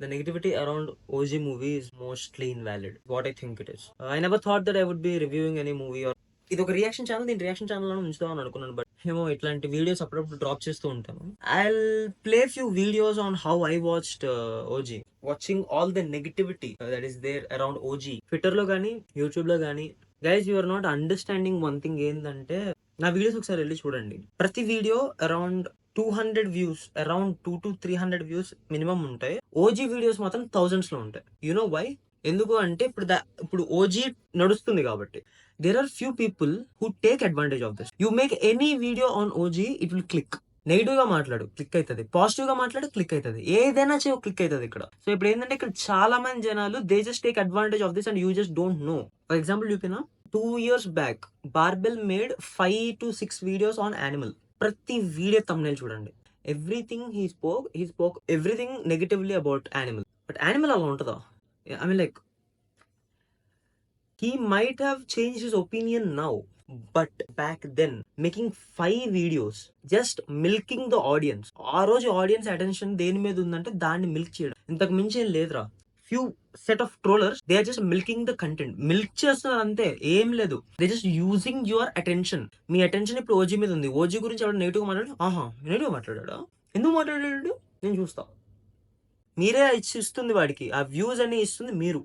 the negativity around OG movie is mostly invalid. What I think it is. I never thought that I would be reviewing any movie or ఇది ఒక reaction channel, దీని reaction channel అని ఉంచుదామని అనుకున్నాను. But ఏమో ఇట్లాంటి videos అప్పుడప్పుడు drop చేస్తూ ఉంటాను. I'll play few videos on how I watched OG, watching all the negativity that is there around OG. Twitter లో కానీ యూట్యూబ్ లో కానీ. Guys, you are not understanding one thing. ఏంటంటే నా వీడియోస్ ఒకసారి వెళ్ళి చూడండి. ప్రతి video around 200 views, around 2 to 300 views minimum ఉంటాయి. ఓజీ వీడియోస్ మాత్రం థౌజండ్స్ లో ఉంటాయి. You know why? ఎందుకు అంటే ఇప్పుడు ఓజీ నడుస్తుంది కాబట్టి. There are few people who take advantage of this. You make any video on OG, it will click. Negative గా మాట్లాడు, క్లిక్ అవుతుంది. పాజిటివ్ గా మాట్లాడు, క్లిక్ అవుతుంది. ఏదైనా క్లిక్ అవుతుంది ఇక్కడ. సో ఇప్పుడు ఏంటంటే ఇక్కడ చాలా మంది జనాలు they just take advantage of this and you just don't know. For example చూపినా, 2 years back barbell made 5 to 6 videos on Animal. ప్రతి వీడియో thumbnail చూడండి. Everything he spoke everything negatively about animal. But Animal అలా ఉంటుందా? I mean, like, he might have changed his opinion now, but back then making 5 videos just milking the audience. ఆ రోజు audience attention దేని మీద ఉందంటే దాన్ని milk చేయడం. ఇంతకు మించి ఏం లేదురా. Few set of trollers, they are just milking the content. Milk చేస్తున్నారు అంతే, ఏం లేదు. They just using your attention. మీ అటెన్షన్ ఇప్పుడు ఓజీ మీద ఉంది. ఓజీ గురించి ఎవరు నెగిటివ్ మాట్లాడు, నెగిటివ్ మాట్లాడాడా? ఎందుకు మాట్లాడాడు? నేను చూస్తా. మీరే ఇస్తుంది వాడికి, ఆ వ్యూస్ అన్ని ఇస్తుంది మీరు.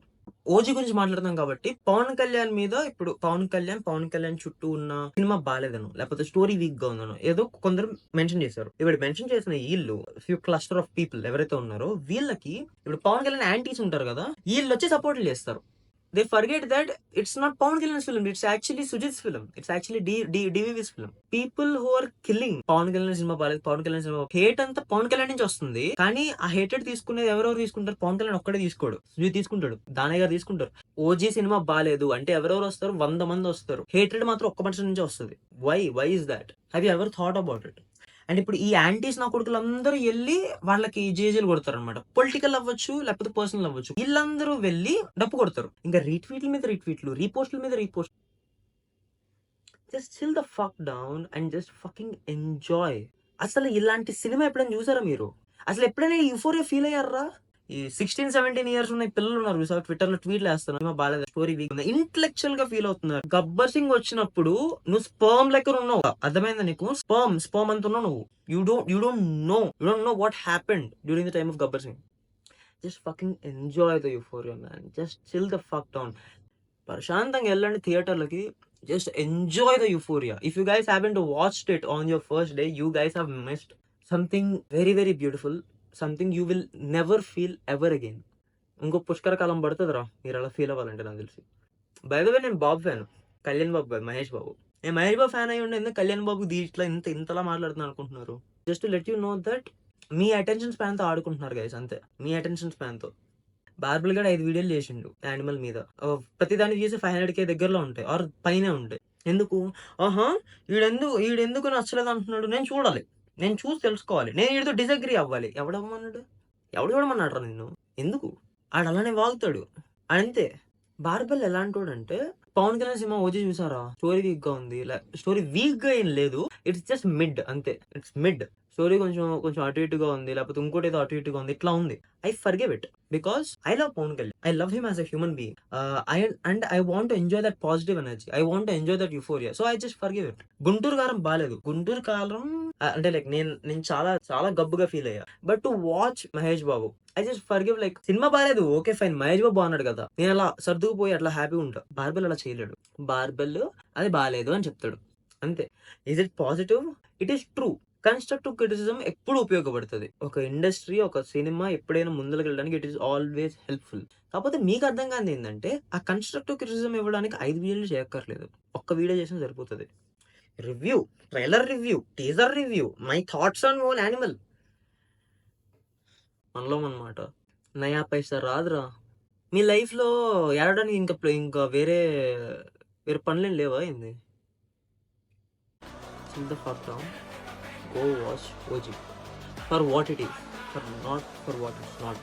ఓజీ గురించి మాట్లాడుతాం కాబట్టి పవన్ కళ్యాణ్ మీద ఇప్పుడు పవన్ కళ్యాణ్ చుట్టూ ఉన్న సినిమా బాగాలేదను, లేకపోతే స్టోరీ వీక్ గా ఉందను ఏదో కొందరు మెన్షన్ చేశారు. ఇప్పుడు మెన్షన్ చేసిన వీళ్ళు ఫ్యూ క్లస్టర్ ఆఫ్ పీపుల్ ఎవరైతే ఉన్నారో వీళ్ళకి ఇప్పుడు పవన్ కళ్యాణ్ యాంటీస్ ఉంటారు కదా, వీళ్ళు వచ్చి సపోర్ట్ చేస్తారు. They forget that it's not Pawan Kalyan's film, it's actually Sujit's film, it's actually DVV's film. People who are killing Pawan Kalyan cinema బాలేదు, పవన్ కళ్యాణ్ సినిమా హేట్ అంతా పవన్ కళ్యాణ్ నుంచి వస్తుంది. కానీ ఆ హేటెడ్ తీసుకునేది ఎవరెవరు తీసుకుంటారు? పవన్ కళ్యాణ్ ఒక్కడే తీసుకోడు, సుజిత్ తీసుకుంటాడు, దానయ్య గారు తీసుకుంటారు. ఓజీ సినిమా బాలేదు అంటే ఎవరెవరు వస్తారు? 100 మంది వస్తారు. హేటెడ్ మాత్రం ఒక్క మనిషి నుంచి వస్తుంది. Why is that? Have you ever thought about it? And ఇప్పుడు ఈ యాంటీస్ నా కొడుకులు అందరూ వెళ్ళి వాళ్ళకి జేజేలు కొడతారు అనమాట. పొలిటికల్ అవ్వచ్చు, లేకపోతే పర్సనల్ అవ్వచ్చు. వీళ్ళందరూ వెళ్ళి డప్పు కొడతారు. ఇంకా రీట్వీట్ల మీద రీట్వీట్లు, రీపోస్ట్ల మీద repost. Just chill the fuck down and just fucking enjoy. అసలు ఇలాంటి సినిమా ఎప్పుడైనా చూసారా మీరు? అసలు ఎప్పుడైనా యూఫోరియా ఫీల్ అయ్యారా? ఈ 16-17 years ఉన్న పిల్లలు ఉన్నారు చూసారు, ట్విట్టర్ లో ట్వీట్లు వేస్తున్నారు, బాగాలేదు, స్టోరీ వీక్ ఉంది, ఇంటెలెక్చువల్ గా ఫీల్ అవుతున్నారు. గబ్బర్ సింగ్ వచ్చినప్పుడు నువ్వు స్పర్మ్ లెక్క ఉన్నావు, అర్థమైందా నీకు? స్పర్మ్ అంత ఉన్నావు నువ్వు. You don't know what happened during the time of Gabbar Singh. Just fucking enjoy the euphoria man. Just chill the fuck down. ప్రశాంతంగా వెళ్ళండి థియేటర్లకి. Just enjoy the euphoria. If you guys haven't watched it on your first day, you guys have missed something very, very beautiful. Something you will never feel ever again. ఇంకో పుష్కర కాలం పడుతుందిరా మీరు అలా feel అవ్వాలంటే, నాకు తెలిసి. By the way, నేను బాబు fan, Kalyan Babu కాదు, మహేష్ బాబు. నేను Mahesh Babu fan అయ్యి ఉండే ఎందుకు కళ్యాణ్ బాబు ఇట్లా ఇంతలా మాట్లాడుతున్నాను అనుకుంటున్నారు? Just to let you know that me attention span తో ఆడుకుంటున్నారు గైస్, అంతే. మీ అటెన్షన్ స్పాన్ తో. బార్బుల్ గడ 5 వీడియోలు చేసిండు యానిమల్ మీద. ప్రతి దానికి చేసి 500K దగ్గరలో ఉంటాయి, ఆర్ పైనే ఉంటాయి. ఎందుకు? ఈడెందుకు నచ్చలేదు అంటున్నాడు. నేను చూడాలి, నేను చూసి తెలుసుకోవాలి, నేను వీడితో డిసగ్రీ అవ్వాలి. ఎవడు చూడమన్నాడు రా నిన్ను? ఎందుకు? ఆడు అలానే వాగుతాడు అంతే. బార్బెల్ ఎలాంటి అంటే, పవన్ కళ్యాణ్ సినిమా ఓజీ చూసారా? స్టోరీ వీక్ గా ఉంది. స్టోరీ వీక్ గా ఏం లేదు, ఇట్స్ జస్ట్ మిడ్ అంతే. It's mid. స్టోరీ కొంచెం అటు ఇటుగా ఉంది, లేకపోతే ఇంకోటి ఏదో అటు ఇటుగా ఉంది, ఇట్లా ఉంది. I forgive it because I love Pawan Kalyan. I love him as a human being. I want to enjoy that positive energy. I want to enjoy that euphoria. So I just forgive it. Guntur కారం బాలేదు. గుంటూరు కారం అంటే like నేను చాలా చాలా గబ్బుగా feel అయ్యా. But to watch Mahesh Babu, I just forgive. Like cinema బాలేదు, okay fine, Mahesh Babu బాగున్నాడు కదా, నేను అలా సర్దుకుపోయి అట్లా హ్యాపీ ఉంటా. బార్బెల్ అలా చేయలేడు. బార్బెల్ అది బాలేదు అని చెప్తాడు అంతే. Is it positive? It is true. Constructive criticism ఎప్పుడు ఉపయోగపడుతుంది. ఒక ఇండస్ట్రీ, ఒక సినిమా ఎప్పుడైనా ముందుకు వెళ్ళడానికి ఇట్ ఈస్ ఆల్వేస్ హెల్ప్ఫుల్. కాకపోతే మీకు అర్థం కాదు ఏంటంటే, ఆ కన్స్ట్రక్టివ్ క్రిటిసిజం ఇవ్వడానికి 5 వీడియోలు చేయక్కర్లేదు, ఒక్క వీడియో చేసినా సరిపోతుంది. Review, trailer review, teaser review, my thoughts on own animal. మనలో అన్నమాట. నయా పైసా రాదురా మీ లైఫ్ లో ఏడడానికి. ఇంకా వేరే పనులేం లేవా ఏంది? Chill the fuck down. Go watch OG for what it is, not for what it's not.